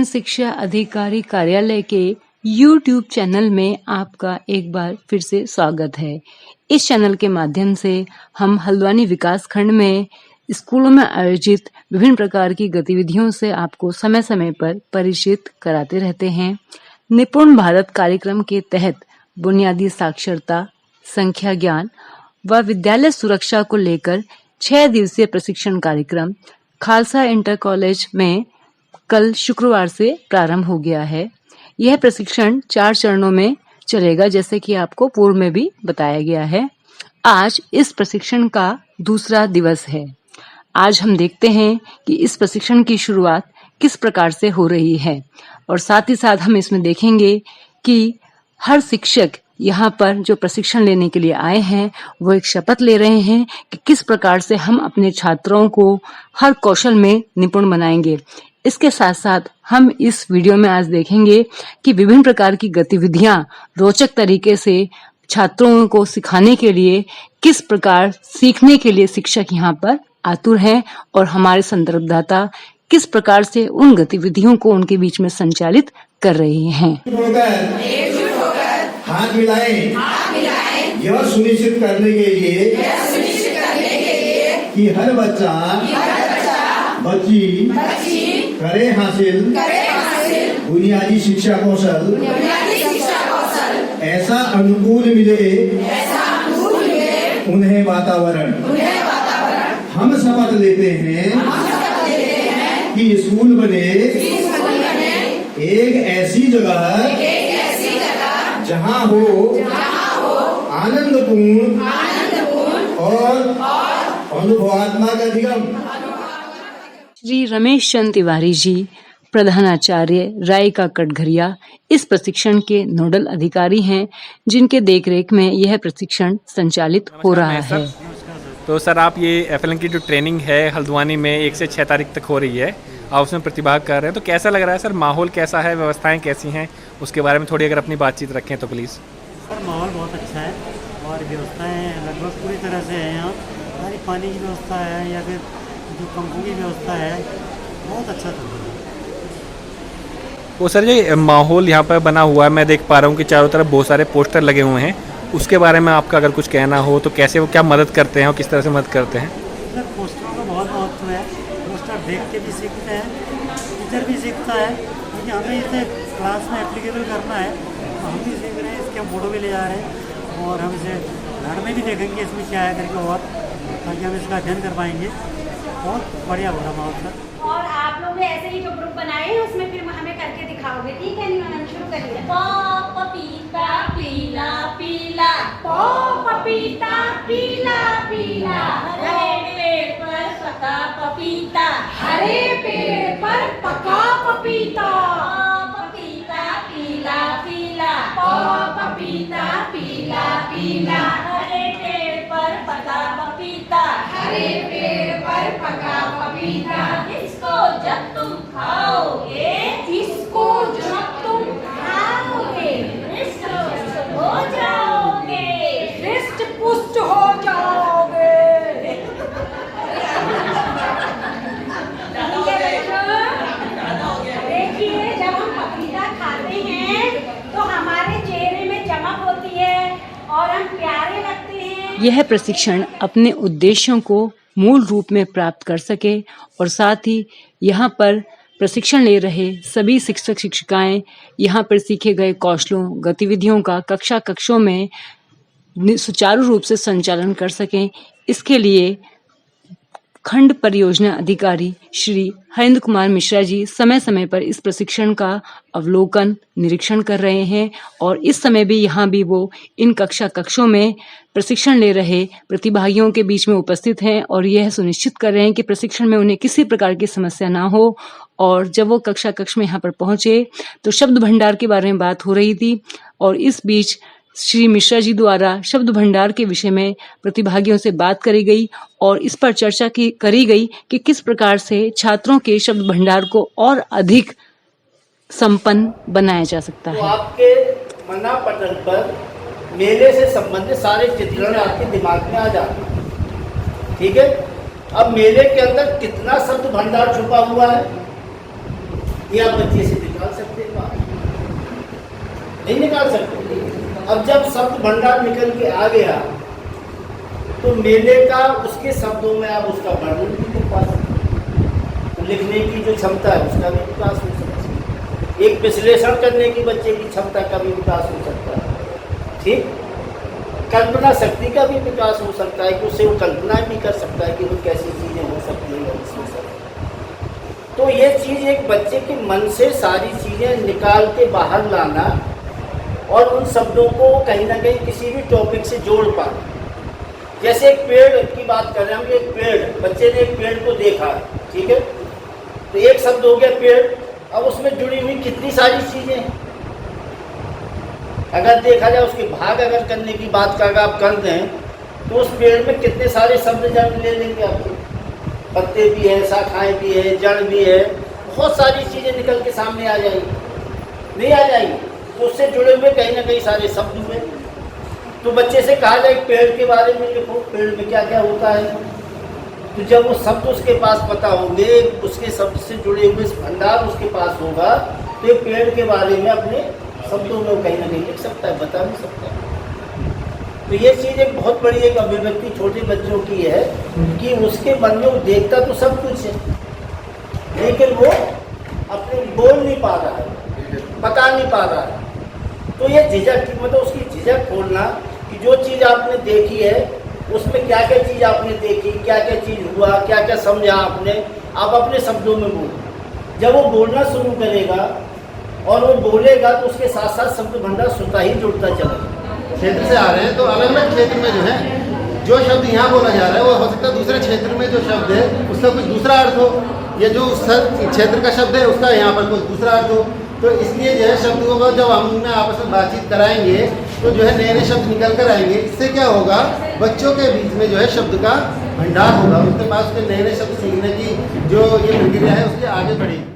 खंड शिक्षा अधिकारी कार्यालय के YouTube चैनल में आपका एक बार फिर से स्वागत है। इस चैनल के माध्यम से हम हल्द्वानी विकास खंड में स्कूलों में आयोजित विभिन्न प्रकार की गतिविधियों से आपको समय समय पर परिचित कराते रहते हैं। निपुण भारत कार्यक्रम के तहत बुनियादी साक्षरता, संख्या ज्ञान व विद्यालय सुरक्षा को लेकर 6 दिवसीय प्रशिक्षण कार्यक्रम खालसा इंटर कॉलेज में कल शुक्रवार से प्रारंभ हो गया है। यह प्रशिक्षण 4 चरणों में चलेगा, जैसे कि आपको पूर्व में भी बताया गया है। आज इस प्रशिक्षण का दूसरा दिवस है। आज हम देखते हैं कि इस प्रशिक्षण की शुरुआत किस प्रकार से हो रही है और साथ ही साथ हम इसमें देखेंगे कि हर शिक्षक यहाँ पर जो प्रशिक्षण लेने के लिए आए हैं वो एक शपथ ले रहे हैं कि किस प्रकार से हम अपने छात्रों को हर कौशल में निपुण बनाएंगे। इसके साथ साथ हम इस वीडियो में आज देखेंगे कि विभिन्न प्रकार की गतिविधियां रोचक तरीके से छात्रों को सिखाने के लिए किस प्रकार सीखने के लिए शिक्षक यहाँ पर आतुर हैं और हमारे संदर्भदाता किस प्रकार से उन गतिविधियों को उनके बीच में संचालित कर रहे हैं। हाथ मिलाएं, यह सुनिश्चित करने के लिए कि हर बच्चा बच्ची करे हासिल बुनियादी शिक्षा कौशल ऐसा अनुकूल मिले उन्हें वातावरण। हम शपथ लेते हैं कि स्कूल बने एक ऐसी जगह जहाँ हो आनंदपूर्ण और अनुभवात्मक अधिगम। श्री रमेश चंद तिवारी जी, प्रधानाचार्य रायका कटघरिया, इस प्रशिक्षण के नोडल अधिकारी हैं, जिनके देखरेख में यह प्रशिक्षण संचालित हो रहा है। तो सर, आप ये एफएलएन की जो ट्रेनिंग है हल्द्वानी में 1 से 6 तारीख तक हो रही है, आप उसमें प्रतिभाग कर रहे हैं, तो कैसा लग रहा है सर? माहौल कैसा है, व्यवस्थाएं कैसी हैं, उसके बारे में थोड़ी अगर अपनी बातचीत रखें तो प्लीज़। सर, माहौल बहुत अच्छा है और व्यवस्थाएं लगभग पूरी तरह से है। यहाँ हमारी पानी की व्यवस्था है या फिर जो कंपनी की व्यवस्था है, बहुत अच्छा चल रहा है। वो सर, ये माहौल यहाँ पर बना हुआ है, मैं देख पा रहा हूँ कि चारों तरफ बहुत सारे पोस्टर लगे हुए हैं, उसके बारे में आपका अगर कुछ कहना हो तो कैसे, वो क्या मदद करते हैं और किस तरह से मदद करते हैं? सर, पोस्टरों का बहुत महत्व है। पोस्टर देख के भी सीखते हैं, टीचर भी सीखता है, क्योंकि हमें इसे क्लास में एप्लीकेबल करना है, तो हम भी सीख रहे हैं, इसके हम फोटो भी ले जा रहे हैं और हम इसे घर में भी देखेंगे इसमें क्या है करके, और ताकि हम इसका अध्ययन कर पाएंगे। बहुत बढ़िया हो रहा माहौल सर। और आप लोग ने ऐसे ही जो ग्रुप बनाए हैं उसमें फिर हमें करके दिखाओगे, ठीक है? नहीं, शुरू करिए। पपीता पीला पीला, पपीता पीला पीला, हरे पेड़ पर पका पपीता, हरे पेड़ पर पका पपीता, पपीता पीला पीला, पपीता पीला पीला, हरे पेड़ पर पका पपीता, हरे पेड़ पर पका पपीता, इसको जब तुम खाओगे, इसको जब तुम खाओगे, हृष्ट हो जाओगे, हृष्ट पुष्ट हो जाओगे। देखिए, जब हम पपीता खाते हैं तो हमारे चेहरे में चमक होती है और हम प्यारे लगते हैं। यह प्रशिक्षण अपने उद्देश्यों को मूल रूप में प्राप्त कर सके और साथ ही यहाँ पर प्रशिक्षण ले रहे सभी शिक्षक शिक्षिकाएं यहाँ पर सीखे गए कौशलों गतिविधियों का कक्षों में सुचारू रूप से संचालन कर सकें। इसके लिए खंड परियोजना अधिकारी श्री हरेंद्र कुमार मिश्रा जी समय समय पर इस प्रशिक्षण का अवलोकन निरीक्षण कर रहे हैं और इस समय भी यहाँ भी वो इन कक्षों में प्रशिक्षण ले रहे प्रतिभागियों के बीच में उपस्थित हैं और यह सुनिश्चित कर रहे हैं कि प्रशिक्षण में उन्हें किसी प्रकार की समस्या ना हो। और जब वो कक्ष में यहाँ पर पहुंचे तो शब्द भंडार के बारे में बात हो रही थी और इस बीच श्री मिश्रा जी द्वारा शब्द भंडार के विषय में प्रतिभागियों से बात करी गई और इस पर चर्चा करी गई कि किस प्रकार से छात्रों के शब्द भंडार को और अधिक संपन्न बनाया जा सकता है। तो आपके मना पटल पर मेले से संबंधित सारे चित्रण आपके दिमाग में आ जाते हैं, ठीक है? अब मेले के अंदर कितना शब्द भंडार छुपा हुआ है ये आप बच्चे से निकाल सकते हैं बाहर? नहीं निकाल सकते। अब जब शब्द भंडार निकल के आ गया तो मेले का उसके शब्दों में आप उसका वर्णन भी कर पा सकते, तो लिखने की जो क्षमता है उसका भी विकास हो सकता है, एक विश्लेषण करने की बच्चे की क्षमता का भी विकास हो सकता है, ठीक, कल्पना शक्ति का भी विकास हो सकता है कि उससे वो कल्पना भी कर सकता है कि वो कैसी चीज़ें हो सकती हैं इसमें सब। तो ये चीज़ एक बच्चे के मन से सारी चीज़ें निकाल के बाहर लाना और उन शब्दों को कहीं ना कहीं किसी भी टॉपिक से जोड़ पाना। जैसे एक पेड़ की बात कर रहे हैं हम, एक पेड़, बच्चे ने एक पेड़ को देखा, ठीक है, तो एक शब्द हो गया पेड़, अब उसमें जुड़ी हुई कितनी सारी चीज़ें हैं। अगर देखा जाए उसके भाग अगर करने की बात का अगर आप कर दें तो उस पेड़ में कितने सारे शब्द जड़ ले लेंगे आपके, पत्ते भी है, शाखाएं भी है, जड़ भी है, बहुत सारी चीज़ें निकल के सामने आ जाएंगी, नहीं आ जाएंगी, तो उससे जुड़े हुए कहीं ना कहीं सारे शब्द हुए। तो बच्चे से कहा जाए पेड़ के बारे में लिखो, पेड़ में क्या क्या होता है, तो जब वो शब्द उसके पास पता होंगे, उसके शब्द से जुड़े हुए भंडार उसके पास होगा, तो ये पेड़ के बारे में अपने शब्दों में कहीं ना कहीं लिख सकता है, बता भी सकता है। तो ये चीज़ एक बहुत बड़ी एक अभिव्यक्ति छोटे बच्चों की है कि उसके मन में वो देखता तो सब कुछ है, लेकिन वो अपने बोल नहीं पा रहा है, बता नहीं पा रहा है। तो ये झिझक, मतलब उसकी झिझक खोलना कि जो चीज़ आपने देखी है उसमें क्या क्या चीज़ आपने देखी, क्या क्या चीज़ हुआ, क्या क्या समझा आपने, आप अपने शब्दों में बोलो। जब वो बोलना शुरू करेगा और वो बोलेगा तो उसके साथ साथ शब्द भंडार स्वतः ही जुड़ता चलेगा। क्षेत्र से आ रहे हैं तो अलग अलग क्षेत्र में जो है जो शब्द यहाँ बोला जा रहा है वो हो सकता है दूसरे क्षेत्र में जो शब्द है उसका कुछ दूसरा अर्थ हो, या जो उस क्षेत्र का शब्द है उसका यहाँ पर कुछ दूसरा अर्थ हो। तो इसलिए जो है शब्दों को जब हम उनमें आपस में बातचीत कराएंगे तो जो है नए नए शब्द निकल कर आएंगे। इससे क्या होगा, बच्चों के बीच में जो है शब्द का भंडार होगा, उसके पास उसके नए नए शब्द सीखने की जो ये प्रक्रिया है उसके आगे बढ़ेगी।